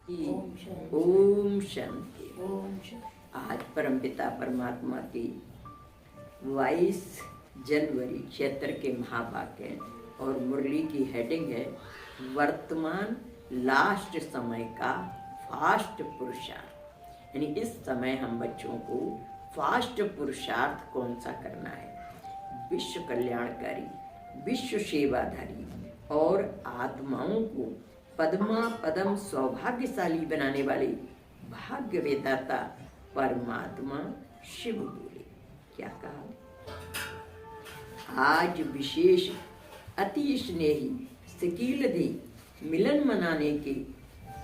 ओम शांति। आज परमपिता परमात्मा की 22 जनवरी क्षेत्र के महावाक्य और मुरली की हेडिंग है वर्तमान लास्ट समय का फास्ट पुरुषार्थ। यानी इस समय हम बच्चों को फास्ट पुरुषार्थ कौन सा करना है? विश्व कल्याणकारी, विश्व सेवाधारी और आत्माओं को पद्मा पदम सौभाग्यशाली बनाने वाले भाग्य वेदाता परमात्मा शिव बोले। क्या कहा? आज विशेष अति स्नेही सकील दे मिलन मनाने के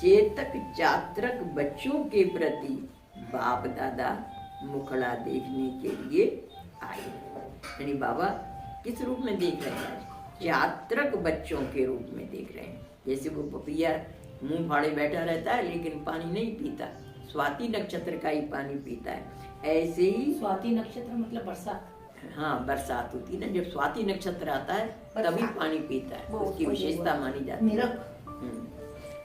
चेतक जात्रक बच्चों के प्रति बाप दादा मुखड़ा देखने के लिए आए। यानी बाबा किस रूप में देख रहे हैं? जात्रक बच्चों के रूप में देख रहे हैं। जैसे वो पपिया मुंह फाड़े बैठा रहता है लेकिन पानी नहीं पीता, स्वाति नक्षत्र का ही पानी पीता है, ऐसे ही स्वाति नक्षत्र मतलब बरसात। हाँ, बरसात होती है ना, जब स्वाति नक्षत्र आता है तभी पानी पीता है, उसकी विशेषता मानी जाती है।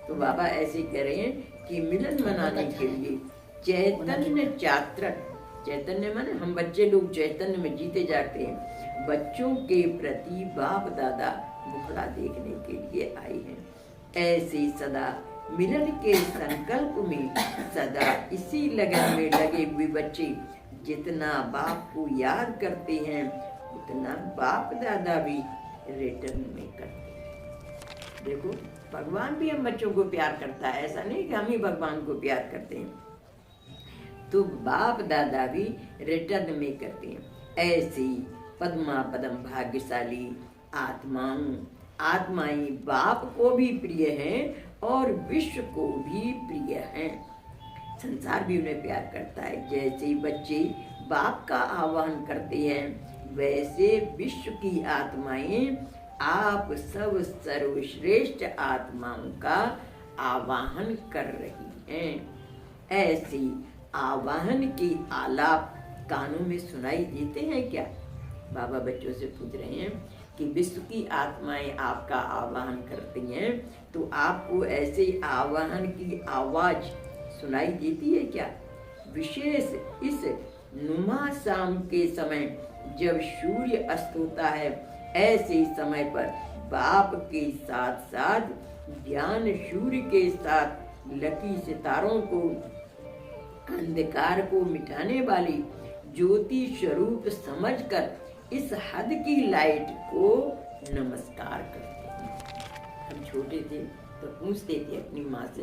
तो बाबा ऐसे कह रहे हैं कि मिलन मनाने के लिए चैतन्य जात्रक, चैतन्य माने हम बच्चे लोग चैतन्य में जीते जाते हैं, बच्चों के प्रति बाप दादा मुखड़ा देखने के लिए आए हैं। ऐसे सदा मिलन के संकल्प में सदा इसी लगन में लगे हुए बच्चे जितना बाप को याद करते हैं उतना बाप दादा भी रिटर्न में करते हैं। देखो, भगवान भी हम बच्चों को प्यार करता है, ऐसा नहीं कि हम ही भगवान को प्यार करते हैं, तो बाप दादा भी रिटर्न में करते हैं। ऐसी पद्मा पदम भाग्यशाली आत्माएं बाप को भी प्रिय हैं और विश्व को भी प्रिय हैं। संसार भी उन्हें प्यार करता है। जैसे बच्चे बाप का आह्वान करते हैं वैसे विश्व की आत्माएं आप सब सर्वश्रेष्ठ आत्माओं का आवाहन कर रही हैं। ऐसी आवाहन की आलाप कानों में सुनाई देते हैं क्या? बाबा बच्चों से पूछ रहे हैं कि विश्व की आत्माएं आपका आवाहन करती हैं, तो आपको ऐसे आवाहन की आवाज सुनाई देती है क्या? विशेष इस नुमा शाम के समय जब सूर्य अस्त होता है, ऐसे समय पर बाप के साथ साथ ज्ञान सूर्य के साथ लकी सितारों को, अंधकार को मिटाने वाली ज्योति स्वरूप समझकर इस हद की लाइट को नमस्कार करते हैं। हम छोटे थे तो पूछते थे अपनी माँ से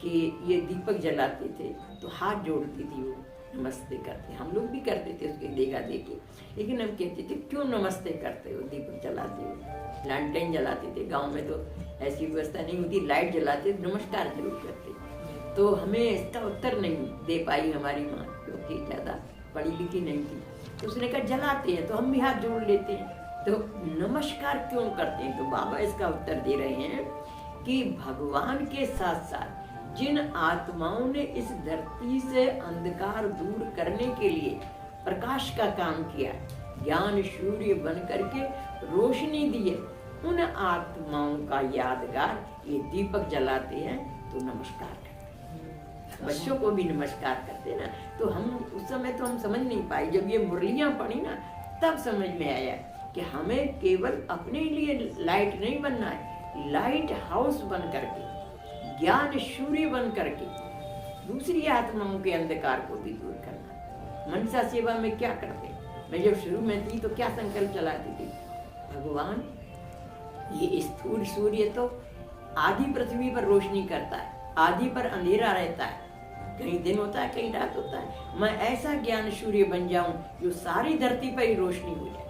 कि ये दीपक जलाते थे तो हाथ जोड़ती थी वो, नमस्ते करते। हम लोग भी करते थे उसके देखा देखी, लेकिन हम कहते थे क्यों नमस्ते करते हो? दीपक जलाते हो, लैंटेन जलाते थे, गांव में तो ऐसी व्यवस्था नहीं होती, लाइट जलाते, नमस्कार जरूर करते। तो हमें इसका उत्तर नहीं दे पाई हमारी माँ, क्योंकि ज़्यादा पढ़ी लिखी नहीं थी। तो उसने कहा जलाते हैं, तो हम भी हाथ जोड़ लेते हैं, तो नमस्कार क्यों करते हैं? तो बाबा इसका उत्तर दे रहे हैं कि भगवान के साथ साथ जिन आत्माओं ने इस धरती से अंधकार दूर करने के लिए प्रकाश का काम किया, ज्ञान सूर्य बन करके रोशनी दी है, उन आत्माओं का यादगार ये दीपक जलाते हैं तो नमस्कार करते हैं। बच्चों को भी नमस्कार करते ना। तो हम उस समय तो हम समझ नहीं पाए, जब ये मुरलियां पढ़ी ना तब समझ में आया कि हमें केवल अपने लिए लाइट नहीं बनना है, लाइट हाउस बन करके, ज्ञान सूर्य बन करके दूसरी आत्माओं के अंधकार को भी दूर करना। मनसा सेवा में क्या करते? मैं जब शुरू में थी तो क्या संकल्प चलाती थी? भगवान, ये स्थूल सूर्य तो आधी पृथ्वी पर रोशनी करता है, आधी पर अंधेरा रहता है, कहीं दिन होता है कहीं रात होता है। मैं ऐसा ज्ञान सूर्य बन जाऊं जो सारी धरती पर ही रोशनी हो जाए,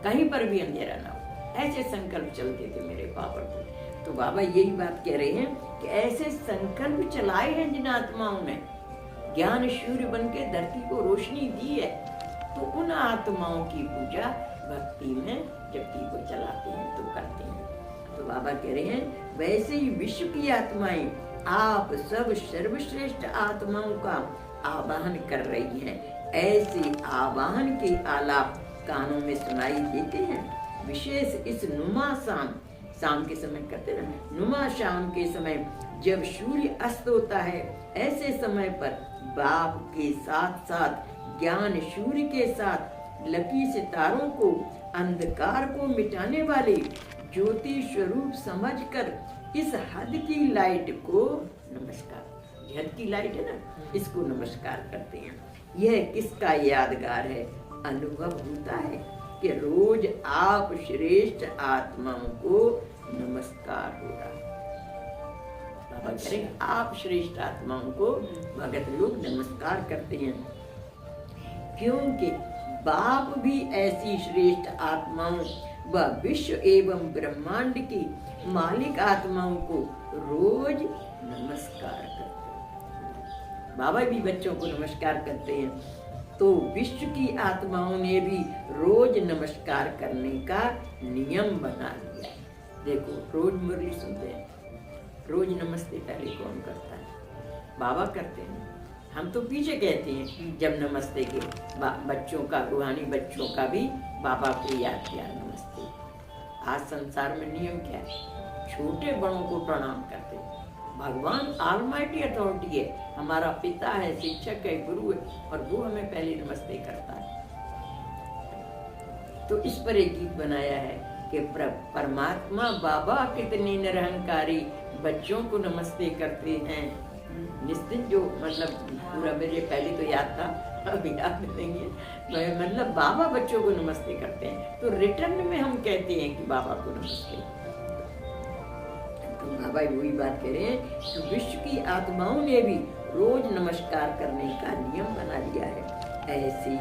कहीं पर भी अंधेरा ना हो। ऐसे संकल्प चलते थे मेरे पापा को। तो बाबा यही बात कह रहे हैं कि ऐसे संकल्प चलाए हैं जिन आत्माओं ने ज्ञान सूर्य बन के धरती को रोशनी दी है, तो उन आत्माओं की पूजा भक्ति में जब दीपक जलाते हैं तो करते हैं। तो बाबा कह रहे हैं वैसे ही विश्व की आत्माएं आप सब सर्वश्रेष्ठ आत्माओं का आवाहन कर रही हैं। ऐसे आवाहन के आलाप कानों में सुनाई देते हैं। विशेष इस नुमा शाम के समय करते ना, नुमा शाम के समय जब सूर्य अस्त होता है, ऐसे समय पर बाप के साथ साथ ज्ञान सूर्य के साथ लकी सितारों को, अंधकार को मिटाने वाले ज्योति स्वरूप समझकर इस हद की लाइट को नमस्कार, हद की लाइट है ना, इसको नमस्कार करते हैं। यह किसका यादगार है? अनुभव होता है कि रोज आप श्रेष्ठ आत्माओं को नमस्कार हो रहा है। बाबा करें आप श्रेष्ठ आत्माओं को भगत लोग नमस्कार करते हैं, क्योंकि बाप भी ऐसी श्रेष्ठ आत्माओं व विश्व एवं ब्रह्मांड की मालिक आत्माओं को रोज नमस्कार करते हैं। बाबा भी बच्चों को नमस्कार करते हैं, तो विश्व की आत्माओं ने भी रोज नमस्कार करने का नियम बना लिया है। देखो रोज मुरली सुनते हैं, रोज नमस्ते पहले कौन करता है? बाबा करते हैं। हम तो पीछे कहते हैं जब नमस्ते के बच्चों का, रूहानी बच्चों का भी बाबा को याद किया नमस्ते। आज संसार में नियम क्या है? छोटे बड़ों को प्रणाम करते हैं। भगवान ऑलमाइटी अथॉरिटी है, हमारा पिता है, शिक्षक है, गुरु है, और वो हमें पहले नमस्ते करता है। तो इस पर एक गीत बनाया है कि परमात्मा बाबा कितने निरहंकारी बच्चों को नमस्ते करते हैं। निश्चित जो मतलब पूरा मेरे पहले तो याद था, अब याद नहीं है, मतलब बाबा बच्चों को नमस्ते करते हैं, तो रिटर्न में हम कहते हैं कि बाबा को नमस्ते। तो बाबा वही बात कह रहे हैं कि विश्व की आत्माओं ने भी रोज नमस्कार करने का नियम बना लिया है। ऐसी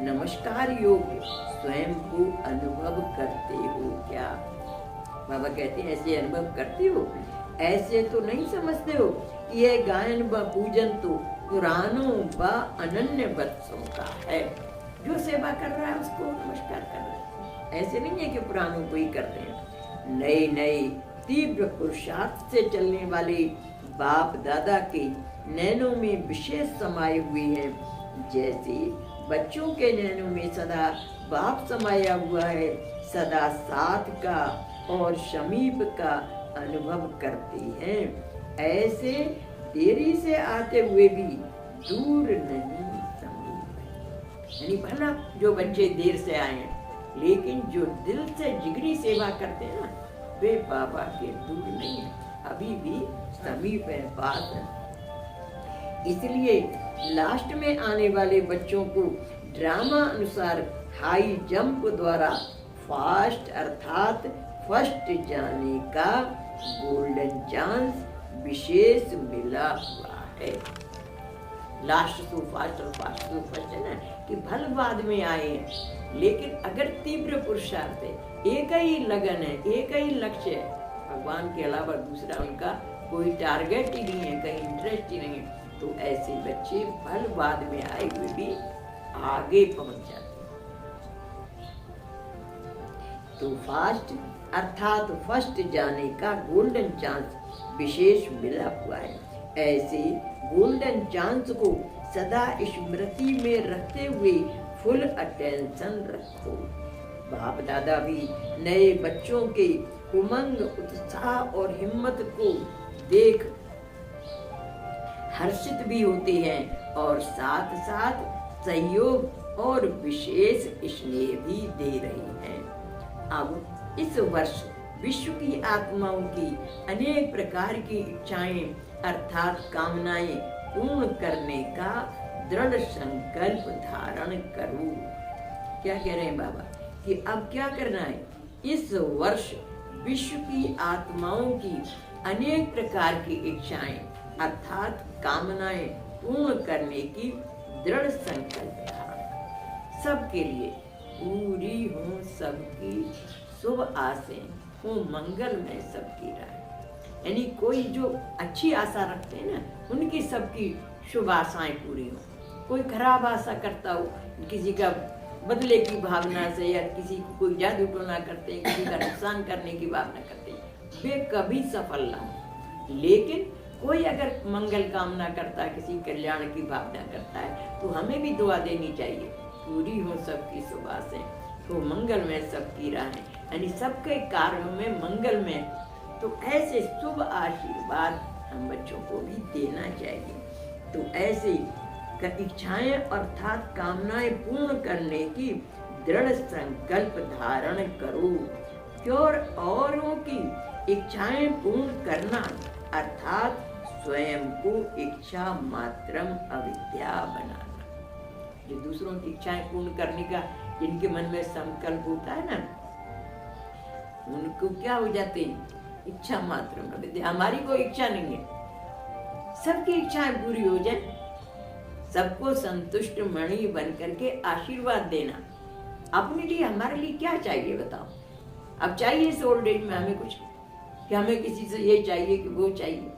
नमस्कार योग स्वयं को अनुभव करते हो क्या? बाबा कहते हैं ऐसे अनुभव करते हो? ऐसे तो नहीं समझते हो कि यह गायन व पूजन तो पुरानों व अनन्य वत्सों का है। जो सेवा कर रहा है उसको नमस्कार कर रहा है। ऐसे नहीं है कि पुरानों को ही करते हैं। नए नए तीव्र पुरुषार्थ से चलने वाले बाप दादा के नैनों में विशेष समाये हुए हैं। जैसे बच्चों के नैनों में सदा बाप समाया हुआ है, सदा साथ का और समीप का अनुभव करते हैं। ऐसे देरी से आते हुए भी दूर नहीं समीप है। यानी भला जो बच्चे देर से आए हैं, लेकिन जो दिल से जिगरी सेवा करते हैं ना, वे बाबा के दूर नहीं है, अभी भी समीप है, पास है। इसलिए लास्ट में आने वाले बच्चों को ड्रामा अनुसार हाई जंप द्वारा फास्ट अर्थात फर्स्ट जाने का गोल्डन चांस विशेष मिला हुआ है। लास्ट टू फास्ट और फास्ट टू फर्स्ट है ना, कि भल बाद में आए हैं, लेकिन अगर तीव्र पुरुषार्थ है, एक ही लगन है, एक ही लक्ष्य है, भगवान के अलावा दूसरा उनका कोई टारगेट ही नहीं है, कहीं इंटरेस्ट ही नहीं है, तो ऐसे बच्चे भल बाद में आए हुए भी आगे पहुंच जाते हैं। तो फास्ट अर्थात फर्स्ट जाने का गोल्डन चांस विशेष मिला हुआ है। ऐसे गोल्डन चांस को सदा स्मृति में रखते हुए फुल अटेंशन रखो। बाप दादा भी नए बच्चों के उमंग, उत्साह और हिम्मत को देख हर्षित भी होते हैं और साथ साथ सहयोग और विशेष स्नेह भी दे रहे हैं। अब इस वर्ष विश्व की आत्माओं की अनेक प्रकार की इच्छाएं अर्थात कामनाएं पूर्ण करने का दृढ़ संकल्प धारण करो। क्या कह रहे हैं बाबा कि अब क्या करना है? इस वर्ष विश्व की आत्माओं की अनेक प्रकार की इच्छाएं अर्थात कामनाएं पूर्ण करने की दृढ़ संकल्प धारण। सबके लिए पूरी हो सबकी शुभ आसें हो, मंगल में सबकी राय। यानी कोई जो अच्छी आशा रखते हैं ना, उनकी सबकी शुभ आशाएं पूरी हो। कोई खराब आशा करता हो, किसी का बदले की भावना से, या किसी को कोई जादू टोना करते हैं, किसी का नुकसान करने की भावना करते हैं, वे कभी सफल ना हो। लेकिन कोई अगर मंगल कामना करता है, किसी कल्याण की भावना करता है, तो हमें भी दुआ देनी चाहिए, पूरी हो सबकी शुभ आशाएं हो, मंगल में सबकी राहें। यानी सबके कार्यों में मंगल में। तो ऐसे शुभ आशीर्वाद हम बच्चों को भी देना चाहिए। तो ऐसे इच्छाएं अर्थात कामनाएं पूर्ण करने की दृढ़ संकल्प धारण करो। और औरों की इच्छाएं पूर्ण करना अर्थात स्वयं को इच्छा मात्रम अविद्या बनाना। जो दूसरों की इच्छाएं पूर्ण करने का जिनके मन में संकल्प होता है ना, उनको क्या हो जाते हैं? इच्छा मात्रम अविद्या। हमारी कोई इच्छा नहीं है, सबकी इच्छाएं पूरी हो जाए, सबको संतुष्ट मणि बन करके आशीर्वाद देना। अपने लिए हमारे लिए क्या चाहिए बताओ? अब चाहिए इस ओल्ड एज में हमें कुछ, कि हमें किसी से ये चाहिए कि वो चाहिए।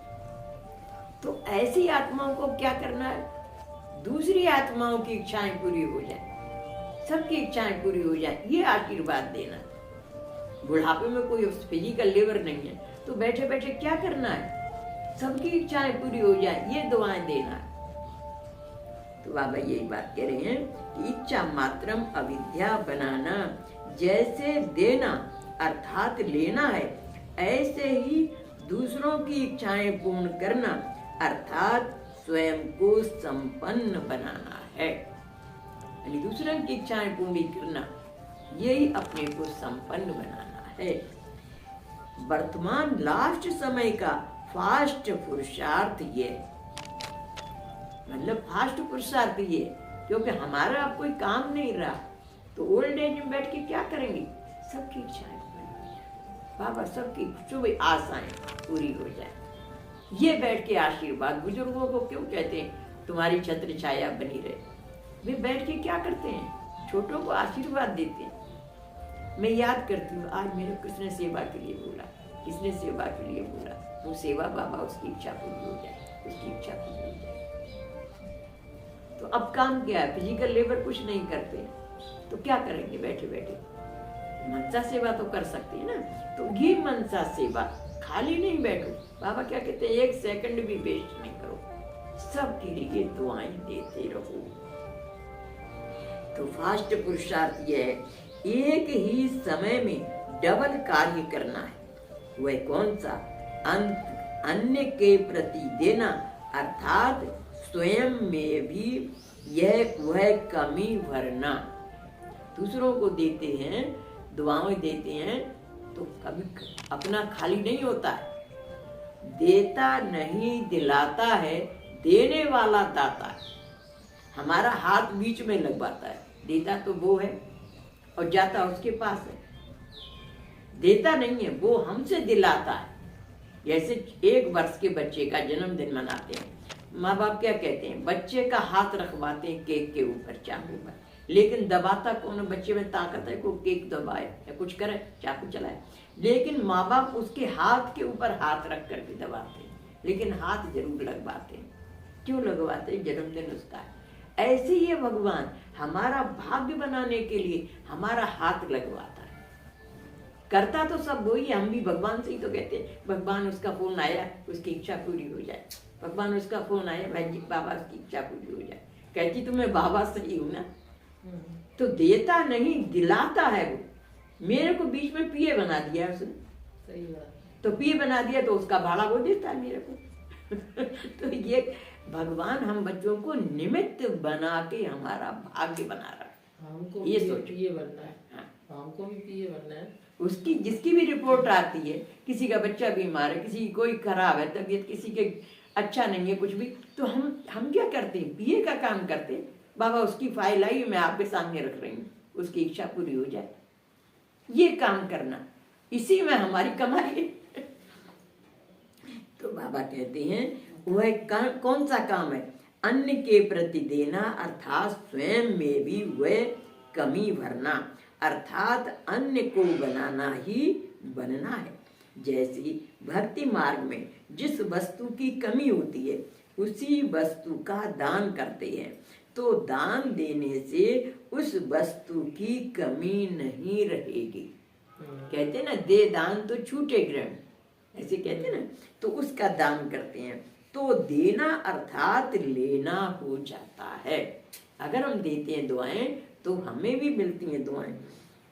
तो ऐसी आत्माओं को क्या करना है? दूसरी आत्माओं की इच्छाएं पूरी हो जाए, सबकी इच्छाएं पूरी हो जाए, ये आशीर्वाद देना। बुढ़ापे में कोई फिजिकल लेबर नहीं है तो बैठे बैठे क्या करना है? सबकी इच्छाएं पूरी हो जाए, ये दुआएं देना है। तो बाबा यही बात कह रहे हैं कि इच्छा मात्रम अविद्या बनाना, जैसे देना अर्थात लेना है, ऐसे ही दूसरों की इच्छाएं पूर्ण करना अर्थात स्वयं को संपन्न बनाना है। यानी दूसरों की इच्छाएं पूरी करना, यही अपने को संपन्न बनाना है। वर्तमान लास्ट समय का फास्ट पुरुषार्थ ये, मतलब फास्ट पुरुषार्थ ये, क्योंकि हमारा अब कोई काम नहीं रहा तो ओल्ड एज में बैठ के क्या करेंगे? सबकी इच्छाएं पूरी हो जाए, बाबा सबकी जो भी आशाएं पूरी हो जाए, ये बैठ के आशीर्वाद। बुजुर्गों को क्यों कहते हैं तुम्हारी छत्र छाया बनी रहे? वे बैठ के क्या करते हैं? छोटों को आशीर्वाद देते हैं। मैं याद करती हूँ, आज मेरे किसने सेवा के लिए बोला, किसने सेवा के लिए बोला, वो सेवा बाबा उसकी इच्छा पूरी हो जाए, उसकी इच्छा पूरी हो जाए। तो अब काम क्या है? फिजिकल लेबर कुछ नहीं करते तो क्या करेंगे? बैठे बैठे मनसा सेवा तो कर सकते हैं ना। तो ये मनसा सेवा, खाली नहीं बैठो। बाबा क्या कहते हैं? एक सेकंड भी वेस्ट नहीं करो, सबके लिए दुआएं देते रहो। तो फास्ट पुरुषार्थ यह है, एक ही समय में डबल कार्य करना है। वह कौन सा? अन्य के प्रति देना अर्थात स्वयं में भी वह कमी भरना। दूसरों को देते हैं, दुआएं देते हैं, तो कभी अपना खाली नहीं होता है। देता नहीं दिलाता है, देने वाला दाता है। हमारा हाथ बीच में लगवाता है, देता तो वो है और जाता उसके पास है। देता नहीं है, वो हमसे दिलाता है। जैसे 1 वर्ष के बच्चे का जन्मदिन मनाते हैं, माँ बाप क्या कहते हैं? बच्चे का हाथ रखवाते हैं केक के ऊपर, चाकू पर, लेकिन दबाता कौन? बच्चे में ताकत है को केक दबाए या कुछ करे, चाकू चलाए, लेकिन माँ बाप उसके हाथ के ऊपर हाथ रख करके दबाते हैं, लेकिन हाथ जरूर लगवाते हैं। क्यों लगवाते हैं? जन्मदिन उसका है। ऐसे ही भगवान हमारा भाग्य बनाने के लिए हमारा हाथ लगवाता है। करता तो सब वही है, हम भी भगवान से ही तो कहते हैं भगवान उसका फोन आया, उसकी इच्छा पूरी हो जाए, भगवान उसका फोन आया, मैं बाबा उसकी इच्छा पूरी हो जाए। कहती तो मैं बाबा से ही हूँ ना। तो देता नहीं दिलाता है वो। मेरे को बीच में पिए बना दिया उसने, सही बात। तो पिए बना दिया तो उसका भाड़ा वो देता है मेरे को। तो ये भगवान हम बच्चों को निमित्त बना के हमारा भाग्य बना रहा है। हमको ये सोचो, पिए बनना है। हाँ। हमको भी पिए बनना है। उसकी जिसकी भी रिपोर्ट आती है, किसी का बच्चा बीमार है, किसी की कोई खराब है तबीयत, किसी के अच्छा नहीं है कुछ भी, तो हम क्या करते हैं? पिए का काम करते हैं। बाबा उसकी फाइल आई, मैं आपके सामने रख रही हूँ, उसकी इच्छा पूरी हो जाए, ये काम करना, इसी में हमारी कमाई है। तो बाबा कहते हैं वह कौन सा काम है? अन्य के प्रति देना अर्थात स्वयं में भी वह कमी भरना, अर्थात अन्य को बनाना ही बनना है। जैसे भक्ति मार्ग में जिस वस्तु की कमी होती है उसी वस्तु का दान करते हैं, तो दान देने से उस वस्तु की कमी नहीं रहेगी। कहते ना, दे दान तो छूटे ग्रहण, ऐसे कहते ना। तो उसका दान करते हैं तो देना अर्थात लेना हो जाता है। अगर हम देते हैं दुआएं तो हमें भी मिलती हैं दुआएं।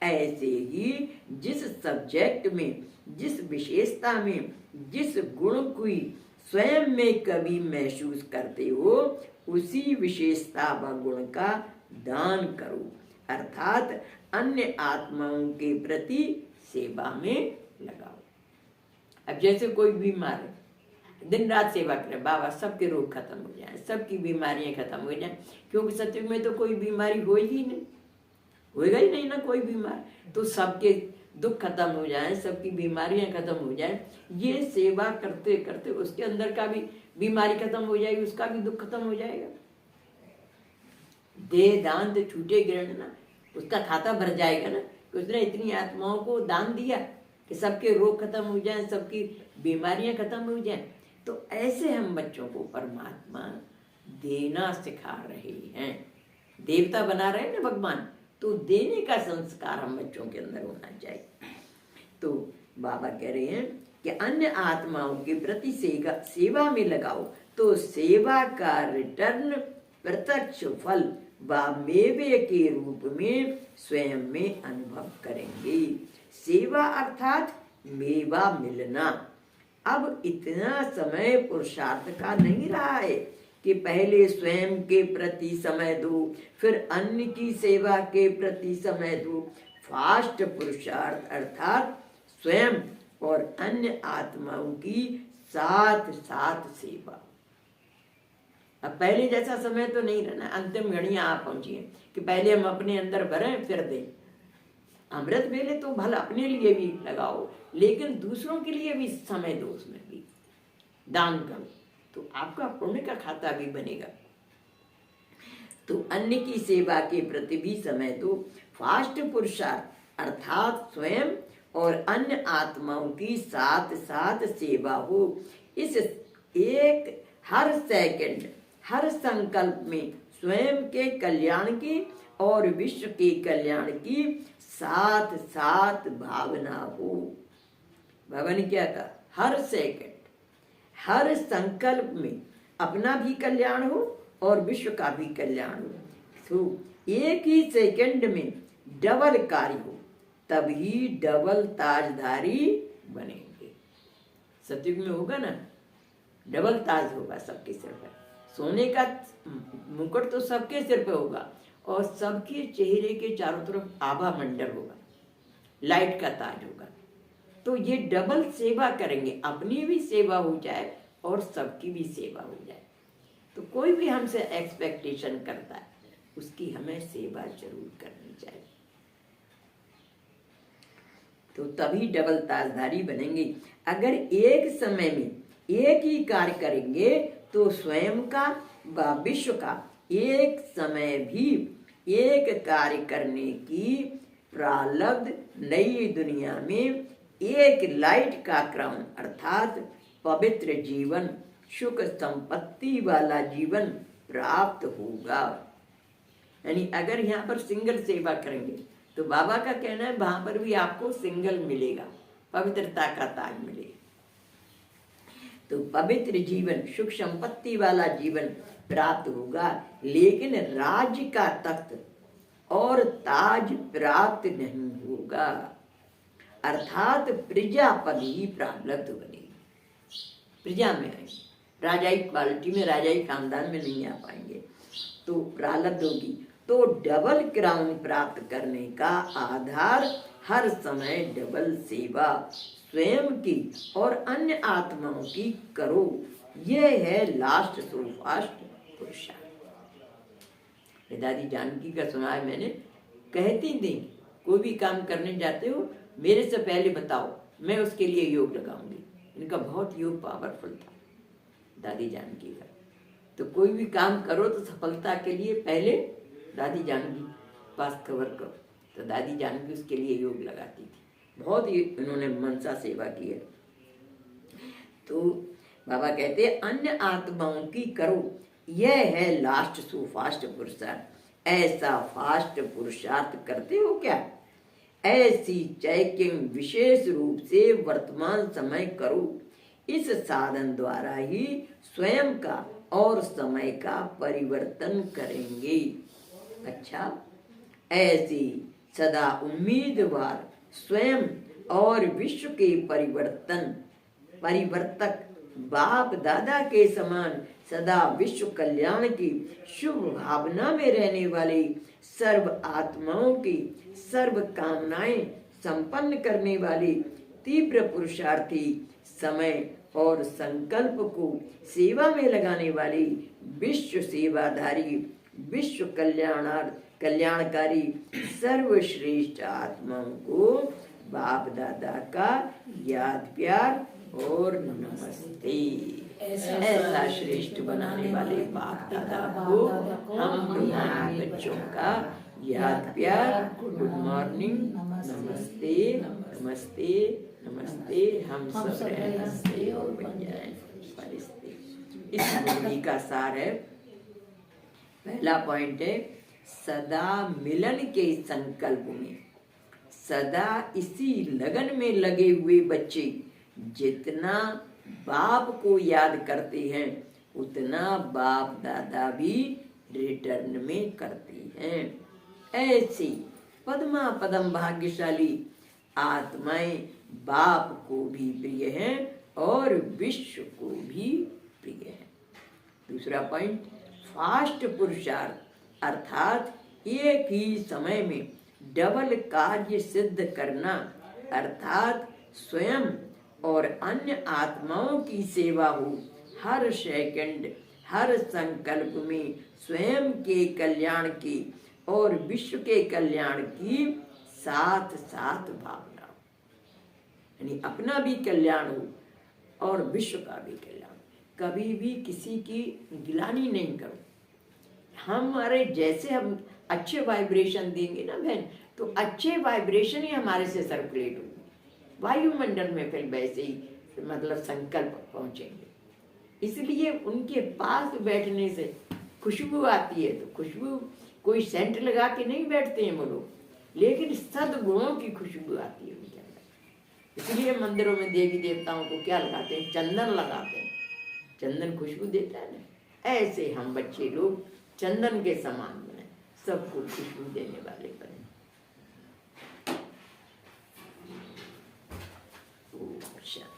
ऐसे ही जिस सब्जेक्ट में, जिस विशेषता में, जिस गुण की स्वयं में कभी महसूस करते हो, उसी विशेषता व गुण का दान करो, अर्थात अन्य आत्माओं के प्रति सेवा में लगाओ। अब जैसे कोई बीमार है, दिन रात सेवा करे, बाबा सबके रोग खत्म हो जाए, सबकी बीमारियां खत्म हो जाए, क्योंकि सत्युग में तो कोई बीमारी हो ही नहीं, होएगा ही नहीं ना कोई बीमार, तो सबके दुख खत्म हो जाए, सबकी बीमारियां खत्म हो जाए, ये सेवा करते करते उसके अंदर का भी बीमारी खत्म हो जाएगी, उसका भी दुख खत्म हो जाएगा। देह दान तो छूटे ग्रहण ना, उसका खाता भर जाएगा ना, कि उसने इतनी आत्माओं को दान दिया कि सबके रोग खत्म हो जाए, सबकी बीमारियां खत्म हो जाए। तो ऐसे हम बच्चों को परमात्मा देना सिखा रहे हैं, देवता बना रहे हैं ना भगवान, तो देने का संस्कार हम बच्चों के अंदर होना चाहिए। तो बाबा कह रहे हैं कि अन्य आत्माओं के प्रति सेवा में लगाओ, तो सेवा का रिटर्न प्रत्यक्ष फल व मेवे के रूप में स्वयं में अनुभव करेंगे। सेवा अर्थात मेवा मिलना। अब इतना समय पुरुषार्थ का नहीं रहा है कि पहले स्वयं के प्रति समय दो, फिर अन्य की सेवा के प्रति समय दो। फास्ट पुरुषार्थ अर्थात स्वयं और अन्य आत्माओं की साथ साथ सेवा। अब पहले जैसा समय तो नहीं रहना, अंतिम घड़ियां आ पहुंची है कि पहले हम अपने अंदर भरें फिर दें। अमृत वेले तो भला अपने लिए भी लगाओ, लेकिन दूसरों के लिए भी समय दो, उसमें भी दान करो, तो आपका पुण्य का खाता भी बनेगा। तो अन्य की सेवा के प्रति भी समय दो। फास्ट पुरुषार्थ अर्थात स्वयं और अन्य आत्माओं की साथ साथ सेवा हो। इस एक हर सेकंड हर संकल्प में स्वयं के कल्याण की और विश्व के कल्याण की साथ साथ भावना हो। बाबा ने क्या कहा? हर सेकंड हर संकल्प में अपना भी कल्याण हो और विश्व का भी कल्याण हो। तो एक ही सेकंड में डबल कार्य हो, तभी डबल ताजधारी बनेंगे। सतयुग में होगा ना, डबल ताज होगा सबके सिर पर, सोने का मुकुट तो सबके सिर पे होगा और सबके चेहरे के चारों तरफ आभा मंडल होगा, लाइट का ताज होगा। तो ये डबल सेवा करेंगे, अपनी भी सेवा हो जाए और सबकी भी सेवा हो जाए। तो कोई भी हमसे एक्सपेक्टेशन करता है, उसकी हमें सेवा जरूर करनी चाहिए, तो तभी डबल ताजधारी बनेंगे। अगर एक समय में एक ही कार्य करेंगे तो स्वयं का व विश्व का एक समय भी एक कार्य करने की प्रारब्ध नई दुनिया में एक लाइट का क्रम अर्थात पवित्र जीवन, सुख संपत्ति वाला जीवन प्राप्त होगा। यानी अगर यहाँ पर सिंगल सेवा करेंगे तो बाबा का कहना है वहां पर भी आपको सिंगल मिलेगा, पवित्रता का ताज मिलेगा। तो पवित्र जीवन, सुख संपत्ति वाला जीवन प्राप्त होगा, लेकिन राज्य का तख्त और ताज प्राप्त नहीं होगा, अर्थात प्रजा पद ही प्रारब्ध बनेगी। प्रजा में आएंगे, राजाई क्वालिटी में, राजाई खानदान में नहीं आ पाएंगे, तो प्रारब्ध होगी। तो डबल क्राउन प्राप्त करने का आधार हर समय डबल सेवा स्वयं की और अन्य आत्माओं की करो। यह है लास्ट सो फास्ट पुरुषार्थ। दादी जानकी का सुना है मैंने, कहती थी कोई भी काम करने जाते हो मेरे से पहले बताओ, मैं उसके लिए योग लगाऊंगी। इनका बहुत योग पावरफुल था दादी जानकी का। तो कोई भी काम करो तो सफलता के लिए पहले दादी जानकी पास खबर करो, तो दादी जानकी उसके लिए योग लगाती थी। बहुत ही इन्होंने मनसा सेवा की है। तो बाबा कहते हैं अन्य आत्माओं की करो, यह है लास्ट सो फास्ट पुरुषार्थ। ऐसा फास्ट पुरुषार्थ करते हो क्या? ऐसी चेकिंग विशेष रूप से वर्तमान समय करो। इस साधन द्वारा ही स्वयं का और समय का परिवर्तन करेंगे। अच्छा, ऐसी सदा उम्मीदवार स्वयं और विश्व के परिवर्तक बाप दादा के समान सदा विश्व कल्याण की शुभ भावना में रहने वाले, सर्व आत्माओं की सर्व कामनाएं संपन्न करने वाले, तीव्र पुरुषार्थी, समय और संकल्प को सेवा में लगाने वाली, विश्व सेवाधारी, विश्व कल्याणकारी सर्वश्रेष्ठ आत्माओं को बाप दादा का याद प्यार और नमस्ते। ऐसा श्रेष्ठ बनाने वाले बाप दादा को हम तुम्हारे बच्चों का याद प्यार, गुड मॉर्निंग, नमस्ते नमस्ते नमस्ते। हम सब रहमते और बन जाए फरिश्ते। इस मुक्ति का सार है, पहला पॉइंट है सदा मिलन के संकल्प में, सदा इसी लगन में लगे हुए बच्चे जितना बाप को याद करते हैं उतना बाप दादा भी रिटर्न में करते हैं। ऐसे पद्मा पदम भाग्यशाली आत्माएं बाप को भी प्रिय हैं और विश्व को भी प्रिय हैं। दूसरा पॉइंट, फास्ट पुरुषार्थ अर्थात एक ही समय में डबल कार्य सिद्ध करना, अर्थात स्वयं और अन्य आत्माओं की सेवा हो, हर सेकंड हर संकल्प में स्वयं के कल्याण की और विश्व के कल्याण की साथ साथ भावना, यानी अपना भी कल्याण हो और विश्व का भी कल्याण। कभी भी किसी की गिलानी नहीं करो। हमारे जैसे हम अच्छे वाइब्रेशन देंगे ना बहन, तो अच्छे वाइब्रेशन ही हमारे से सर्कुलेट होंगे वायुमंडल में, फिर वैसे ही मतलब संकल्प पहुंचेंगे। इसलिए उनके पास बैठने से खुशबू आती है, तो खुशबू कोई सेंट लगा के नहीं बैठते हैं वो लोग, लेकिन सद्गुणों की खुशबू आती है उनके अंदर। इसलिए मंदिरों में देवी देवताओं को क्या लगाते हैं, चंदन लगाते हैं। चंदन खुशबू देता है ना, ऐसे हम बच्चे लोग चंदन के समान बने, सबको खुशबू देने वाले बने। शांति।